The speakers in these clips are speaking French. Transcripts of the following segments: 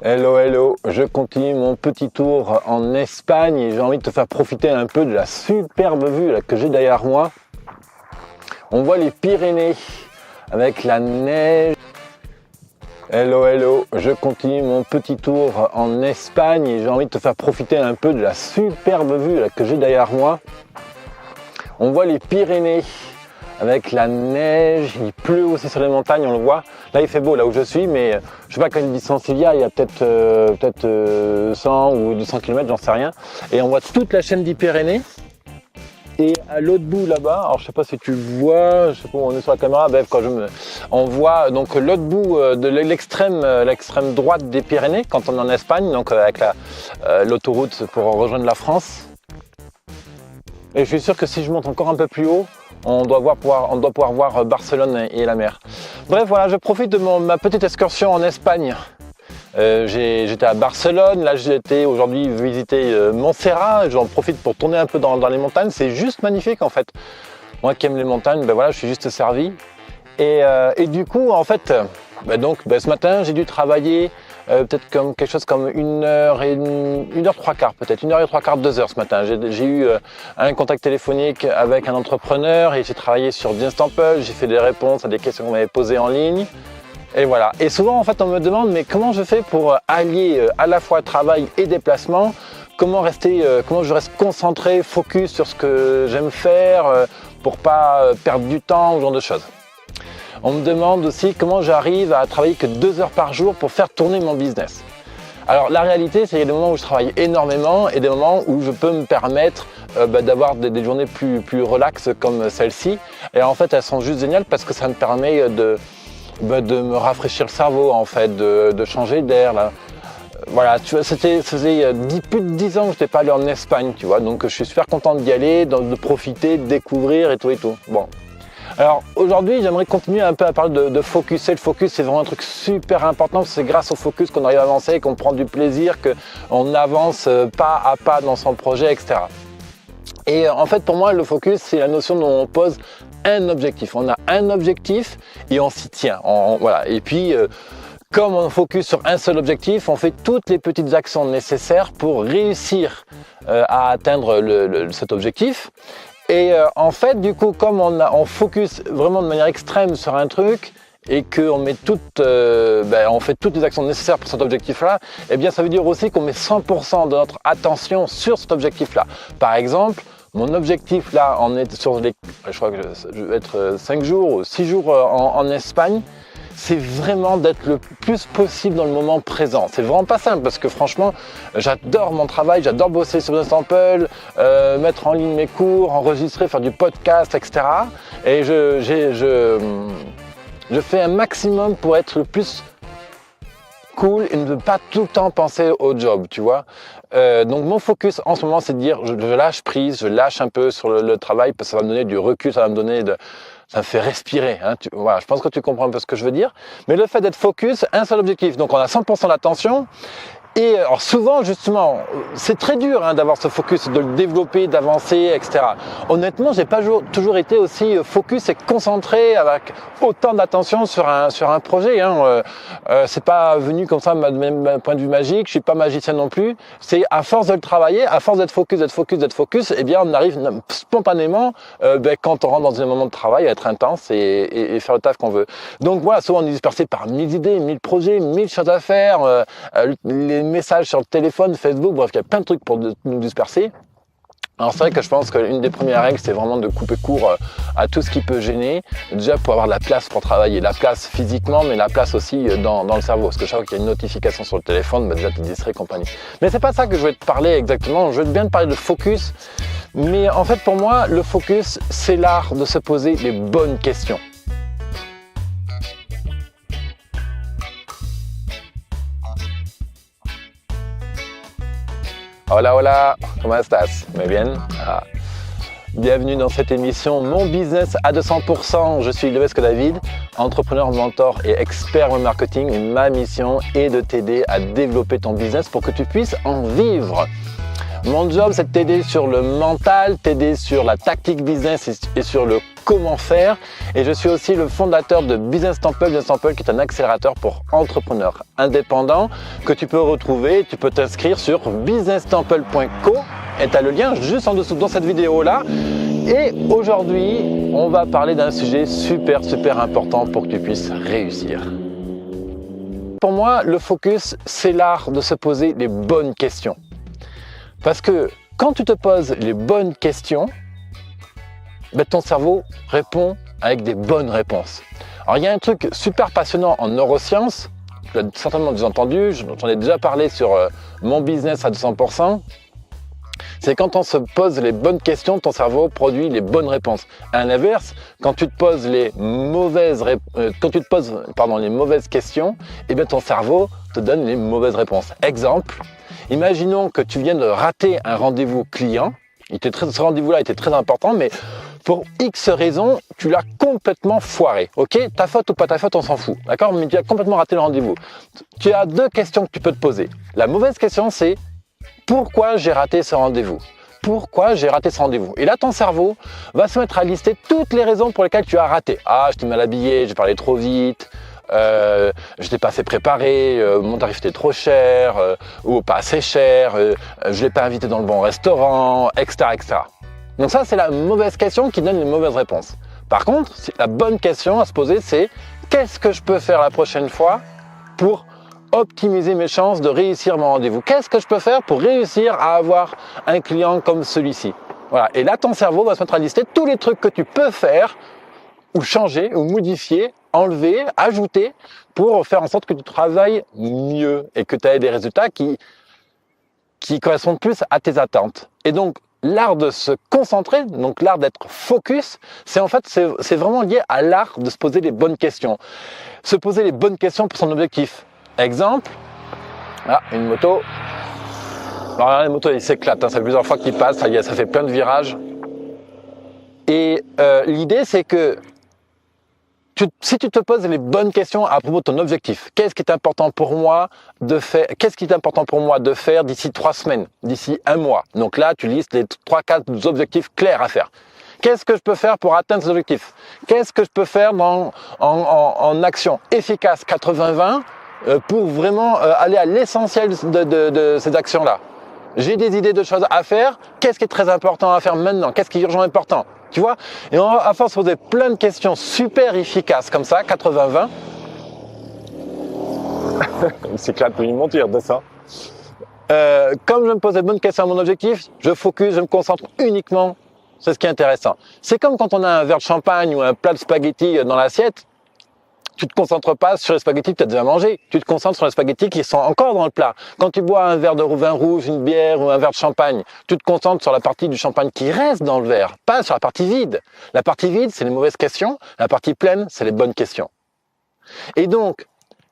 Hello, hello, je continue mon petit tour en Espagne et j'ai envie de te faire profiter un peu de la superbe vue là, que j'ai derrière moi. On voit les Pyrénées avec la neige. Hello, hello, je continue mon petit tour en Espagne et j'ai envie de te faire profiter un peu de la superbe vue là, que j'ai derrière moi. On voit les Pyrénées avec la neige, il pleut aussi sur les montagnes, on le voit. Là il fait beau là où je suis, mais je sais pas quelle distance il y a peut-être 100 ou 200 km, j'en sais rien. Et on voit toute la chaîne des Pyrénées. Et à l'autre bout là-bas, alors je sais pas si tu vois, je sais pas où on est sur la caméra, bref, on voit donc l'autre bout de l'extrême droite des Pyrénées, quand on est en Espagne, donc avec l'autoroute pour rejoindre la France. Et je suis sûr que si je monte encore un peu plus haut, on doit pouvoir voir Barcelone et la mer. Bref, voilà, je profite de ma petite excursion en Espagne. J'étais à Barcelone, là j'ai été aujourd'hui visiter Montserrat, j'en profite pour tourner un peu dans les montagnes, c'est juste magnifique en fait. Moi qui aime les montagnes, ben voilà, je suis juste servi. Et du coup, en fait, ce matin j'ai dû travailler peut-être comme quelque chose comme 1h03 peut-être, 1h03, 2 heures ce matin. J'ai eu un contact téléphonique avec un entrepreneur et j'ai travaillé sur Bienstample, j'ai fait des réponses à des questions qu'on m'avait posées en ligne. Et voilà. Et souvent en fait on me demande mais comment je fais pour allier à la fois travail et déplacement, comment je reste concentré, focus sur ce que j'aime faire pour pas perdre du temps, ce genre de choses. On me demande aussi comment j'arrive à travailler que 2 heures par jour pour faire tourner mon business. Alors la réalité, c'est qu'il y a des moments où je travaille énormément et des moments où je peux me permettre d'avoir des journées plus relaxes comme celle-ci. Et en fait, elles sont juste géniales parce que ça me permet de me rafraîchir le cerveau, en fait, de changer d'air. Là. Voilà, tu vois, ça faisait plus de 10 ans que je n'étais pas allé en Espagne, tu vois, donc je suis super content d'y aller, de profiter, de découvrir et tout et tout. Bon. Alors aujourd'hui, j'aimerais continuer un peu à parler de focus. Et le focus, c'est vraiment un truc super important, parce que c'est grâce au focus qu'on arrive à avancer, qu'on prend du plaisir, qu'on avance pas à pas dans son projet, etc. Et en fait, pour moi, le focus, c'est la notion dont on pose un objectif. On a un objectif et on s'y tient. Voilà. Et puis, comme on focus sur un seul objectif, on fait toutes les petites actions nécessaires pour réussir à atteindre cet objectif. Et en fait, du coup, comme on focus vraiment de manière extrême sur un truc et qu'on met on fait toutes les actions nécessaires pour cet objectif-là, eh bien, ça veut dire aussi qu'on met 100% de notre attention sur cet objectif-là. Par exemple, mon objectif là, je crois que je vais être 5 jours ou 6 jours en Espagne. C'est vraiment d'être le plus possible dans le moment présent. C'est vraiment pas simple parce que franchement, j'adore mon travail, j'adore bosser sur Bienstample, mettre en ligne mes cours, enregistrer, faire du podcast, etc. Et je fais un maximum pour être le plus cool et ne pas tout le temps penser au job, tu vois. Donc mon focus en ce moment, c'est de dire je lâche prise, je lâche un peu sur le travail parce que ça va me donner du recul, ça me fait respirer. Hein. Voilà, je pense que tu comprends un peu ce que je veux dire. Mais le fait d'être focus, un seul objectif. Donc on a 100% d'attention. Et alors souvent, justement, c'est très dur d'avoir ce focus, de le développer, d'avancer, etc. Honnêtement, j'ai pas toujours été aussi focus et concentré avec autant d'attention sur un projet. C'est pas venu comme ça d'un point de vue magique. Je suis pas magicien non plus. C'est à force de le travailler, à force d'être focus, eh bien, on arrive spontanément, quand on rentre dans un moment de travail, à être intense et faire le taf qu'on veut. Donc voilà, souvent on est dispersé par 1000 idées, 1000 projets, 1000 choses à faire, les messages sur le téléphone, Facebook, bref, il y a plein de trucs pour nous disperser. Alors c'est vrai que je pense qu'une des premières règles, c'est vraiment de couper court à tout ce qui peut gêner, déjà pour avoir de la place pour travailler, la place physiquement, mais la place aussi dans le cerveau, parce que chaque fois qu'il y a une notification sur le téléphone, déjà tu es distrait et compagnie. Mais c'est pas ça que je vais te parler exactement, je vais bien te parler de focus, mais en fait pour moi, le focus, c'est l'art de se poser les bonnes questions. Hola, hola, ¿cómo estás? ¿Muy bien? Bienvenue dans cette émission Mon Business à 200%. Je suis Levesque David, entrepreneur, mentor et expert en marketing. Et ma mission est de t'aider à développer ton business pour que tu puisses en vivre. Mon job, c'est de t'aider sur le mental, t'aider sur la tactique business et sur le comment faire. Et je suis aussi le fondateur de Business Temple, qui est un accélérateur pour entrepreneurs indépendants que tu peux retrouver. Tu peux t'inscrire sur businesstemple.co et tu as le lien juste en dessous dans cette vidéo-là. Et aujourd'hui, on va parler d'un sujet super important pour que tu puisses réussir. Pour moi, le focus, c'est l'art de se poser les bonnes questions. Parce que quand tu te poses les bonnes questions, ton cerveau répond avec des bonnes réponses. Alors il y a un truc super passionnant en neurosciences, tu l'as certainement déjà entendu, j'en ai déjà parlé sur mon business à 200%, c'est quand on se pose les bonnes questions, ton cerveau produit les bonnes réponses. À l'inverse, quand tu te poses les mauvaises questions, ton cerveau te donne les mauvaises réponses. Exemple, imaginons que tu viens de rater un rendez-vous client, ce rendez-vous-là était très important, mais pour X raisons, tu l'as complètement foiré. Ok, ta faute ou pas ta faute, on s'en fout. D'accord, mais tu as complètement raté le rendez-vous. Tu as deux questions que tu peux te poser. La mauvaise question, c'est pourquoi j'ai raté ce rendez-vous ? Pourquoi j'ai raté ce rendez-vous ? Et là, ton cerveau va se mettre à lister toutes les raisons pour lesquelles tu as raté. Ah, j'étais mal habillé, j'ai parlé trop vite, j'étais pas assez préparé, mon tarif était trop cher, ou pas assez cher, je l'ai pas invité dans le bon restaurant, etc., etc. Donc ça, c'est la mauvaise question qui donne les mauvaises réponses. Par contre, la bonne question à se poser, c'est qu'est-ce que je peux faire la prochaine fois pour optimiser mes chances de réussir mon rendez-vous? Qu'est-ce que je peux faire pour réussir à avoir un client comme celui-ci? Voilà. Et là, ton cerveau va se mettre à lister tous les trucs que tu peux faire ou changer, ou modifier, enlever, ajouter pour faire en sorte que tu travailles mieux et que tu aies des résultats qui correspondent plus à tes attentes. Et donc, l'art de se concentrer, donc l'art d'être focus, c'est vraiment lié à l'art de se poser les bonnes questions. Se poser les bonnes questions pour son objectif. Exemple, une moto. Alors les motos, ils s'éclatent, ça fait plusieurs fois qu'ils passent, ça fait plein de virages. Et l'idée, c'est que si tu te poses les bonnes questions à propos de ton objectif, qu'est-ce qui est important pour moi de faire, d'ici 3 semaines, d'ici 1 mois. Donc là, tu listes les 3-4 objectifs clairs à faire. Qu'est-ce que je peux faire pour atteindre ces objectifs? Qu'est-ce que je peux faire en action efficace 80-20 pour vraiment aller à l'essentiel de ces actions-là? J'ai des idées de choses à faire. Qu'est-ce qui est très important à faire maintenant? Qu'est-ce qui est urgent et important? Tu vois? Et à force de poser plein de questions super efficaces comme ça, 80-20. C'est clair, pour y mentir de ça. Comme je me pose les bonnes questions à mon objectif, je focus, je me concentre uniquement sur ce qui est intéressant. C'est comme quand on a un verre de champagne ou un plat de spaghettis dans l'assiette. Tu te concentres pas sur les spaghettis que tu as déjà mangés. Tu te concentres sur les spaghettis qui sont encore dans le plat. Quand tu bois un verre de vin rouge, une bière ou un verre de champagne, tu te concentres sur la partie du champagne qui reste dans le verre, pas sur la partie vide. La partie vide, c'est les mauvaises questions. La partie pleine, c'est les bonnes questions. Et donc,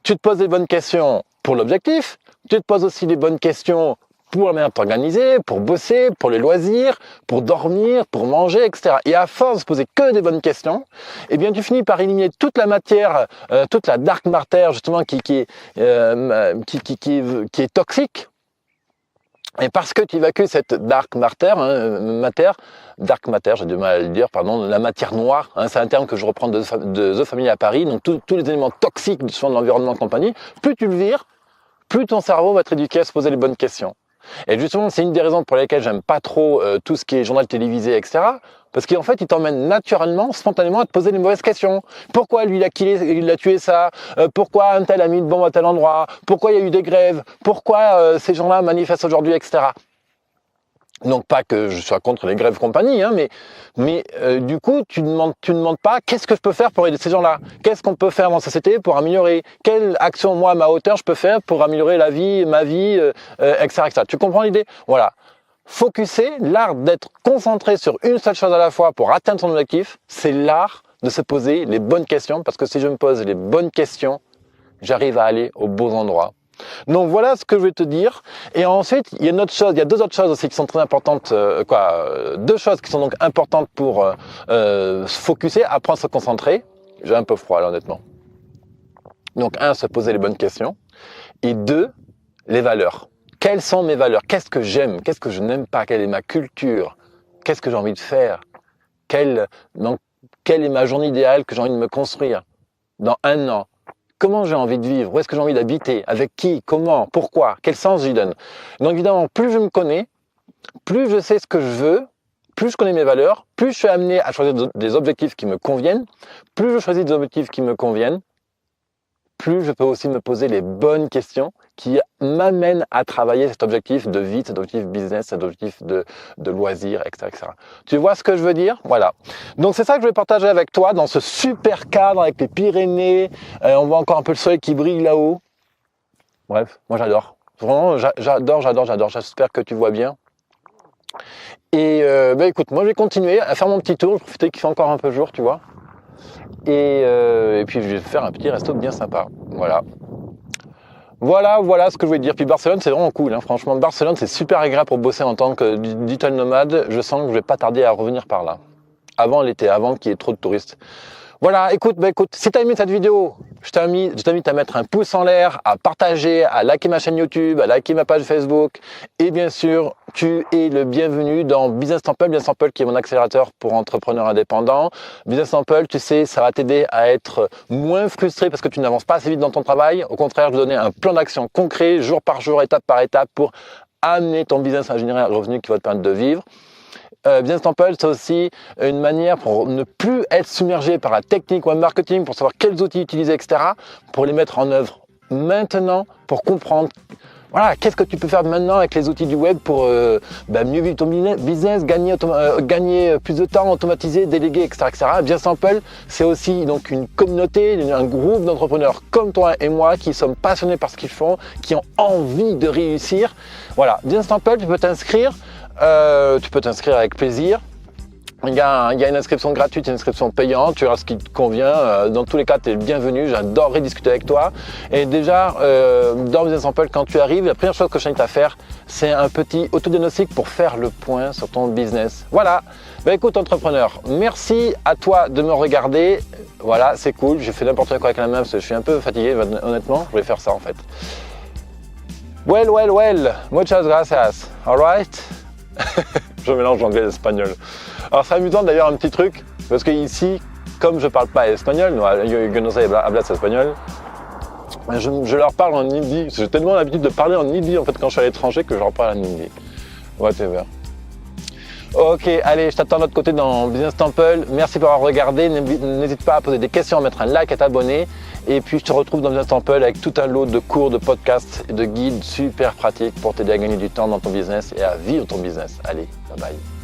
tu te poses les bonnes questions pour l'objectif. Tu te poses aussi les bonnes questions pour la manière de t'organiser, pour bosser, pour les loisirs, pour dormir, pour manger, etc. Et à force de se poser que des bonnes questions, tu finis par éliminer toute la matière, toute la dark matter justement qui est toxique. Et parce que tu évacues cette dark matter, j'ai du mal à le dire, la matière noire, c'est un terme que je reprends de The Family à Paris, donc tous les éléments toxiques de l'environnement de compagnie, plus tu le vires, plus ton cerveau va te éduquer à se poser les bonnes questions. Et justement, c'est une des raisons pour lesquelles j'aime pas trop tout ce qui est journal télévisé, etc. Parce qu'en fait, il t'emmène naturellement, spontanément à te poser les mauvaises questions. Pourquoi lui, il a tué ça? Pourquoi un tel a mis une bombe à tel endroit? Pourquoi il y a eu des grèves? Pourquoi ces gens-là manifestent aujourd'hui, etc. Donc pas que je sois contre les grèves compagnie, mais du coup tu ne demandes pas qu'est-ce que je peux faire pour aider ces gens-là, qu'est-ce qu'on peut faire dans la société pour améliorer, quelle action moi à ma hauteur je peux faire pour améliorer ma vie, etc., etc. Tu comprends l'idée? Voilà. Focuser, l'art d'être concentré sur une seule chose à la fois pour atteindre son objectif, c'est l'art de se poser les bonnes questions, parce que si je me pose les bonnes questions, j'arrive à aller aux beaux endroits. Donc voilà ce que je vais te dire. Et ensuite, il y a 2 autres choses aussi qui sont très importantes. 2 choses qui sont donc importantes pour se focuser, apprendre à se concentrer. J'ai un peu froid là, honnêtement. Donc 1, se poser les bonnes questions. Et 2, les valeurs. Quelles sont mes valeurs? Qu'est-ce que j'aime? Qu'est-ce que je n'aime pas? Quelle est ma culture? Qu'est-ce que j'ai envie de faire? Quelle Quelle est ma journée idéale que j'ai envie de me construire dans 1 an? Comment j'ai envie de vivre? Où est-ce que j'ai envie d'habiter? Avec qui? Comment? Pourquoi? Quel sens j'y donne? Donc évidemment, plus je me connais, plus je sais ce que je veux, plus je connais mes valeurs, plus je suis amené à choisir des objectifs qui me conviennent, plus je choisis des objectifs qui me conviennent, plus je peux aussi me poser les bonnes questions qui m'amènent à travailler cet objectif de vie, cet objectif business, cet objectif de loisir, etc., etc. Tu vois ce que je veux dire? Voilà. Donc c'est ça que je vais partager avec toi dans ce super cadre avec les Pyrénées. On voit encore un peu le soleil qui brille là-haut. Bref, moi j'adore. Vraiment, j'adore. J'espère que tu vois bien. Et écoute, moi je vais continuer à faire mon petit tour, je vais profiter qu'il fait encore un peu jour, tu vois. Et puis je vais faire un petit resto bien sympa. Voilà ce que je voulais dire. Puis Barcelone, c'est vraiment cool, hein. Franchement, Barcelone, c'est super agréable pour bosser en tant que digital nomade. Je sens que je vais pas tarder à revenir par là. Avant l'été, avant qu'il y ait trop de touristes. Voilà, écoute, si tu as aimé cette vidéo, je t'invite à mettre un pouce en l'air, à partager, à liker ma chaîne YouTube, à liker ma page Facebook. Et bien sûr, tu es le bienvenu dans Business Temple. Business Temple qui est mon accélérateur pour entrepreneurs indépendants. Business Temple, tu sais, ça va t'aider à être moins frustré parce que tu n'avances pas assez vite dans ton travail. Au contraire, je vais donner un plan d'action concret, jour par jour, étape par étape pour amener ton business à générer un revenu qui va te permettre de vivre. Business Temple, c'est aussi une manière pour ne plus être submergé par la technique web marketing, pour savoir quels outils utiliser, etc., pour les mettre en œuvre maintenant, pour comprendre, voilà, qu'est-ce que tu peux faire maintenant avec les outils du web pour mieux vivre ton business, gagner plus de temps, automatiser, déléguer, etc., etc. Business Temple, c'est aussi donc une communauté, un groupe d'entrepreneurs comme toi et moi qui sommes passionnés par ce qu'ils font, qui ont envie de réussir. Voilà, Business Temple, tu peux t'inscrire. Avec plaisir. Il y a une inscription gratuite, une inscription payante. Tu verras ce qui te convient. Dans tous les cas, tu es le bienvenu. J'adorerais discuter avec toi. Et déjà, dans Business Temple, quand tu arrives, la première chose que je t'invite à faire, c'est un petit autodiagnostic pour faire le point sur ton business. Voilà. Écoute, entrepreneur, merci à toi de me regarder. Voilà, c'est cool. J'ai fait n'importe quoi avec la main parce que je suis un peu fatigué, honnêtement. Je voulais faire ça en fait. Well. Muchas gracias. All right. Je mélange l'anglais et l'espagnol. Alors c'est amusant d'ailleurs un petit truc, parce que ici, comme je parle pas espagnol, yo no sé hablar espagnol, je leur parle en hindi. J'ai tellement l'habitude de parler en hindi en fait quand je suis à l'étranger que je leur parle en hindi. Whatever. Ok, allez, je t'attends de l'autre côté dans Business Temple. Merci pour avoir regardé. N'hésite pas à poser des questions, à mettre un like, à t'abonner. Et puis je te retrouve dans Business Temple avec tout un lot de cours, de podcasts et de guides super pratiques pour t'aider à gagner du temps dans ton business et à vivre ton business. Allez, bye bye.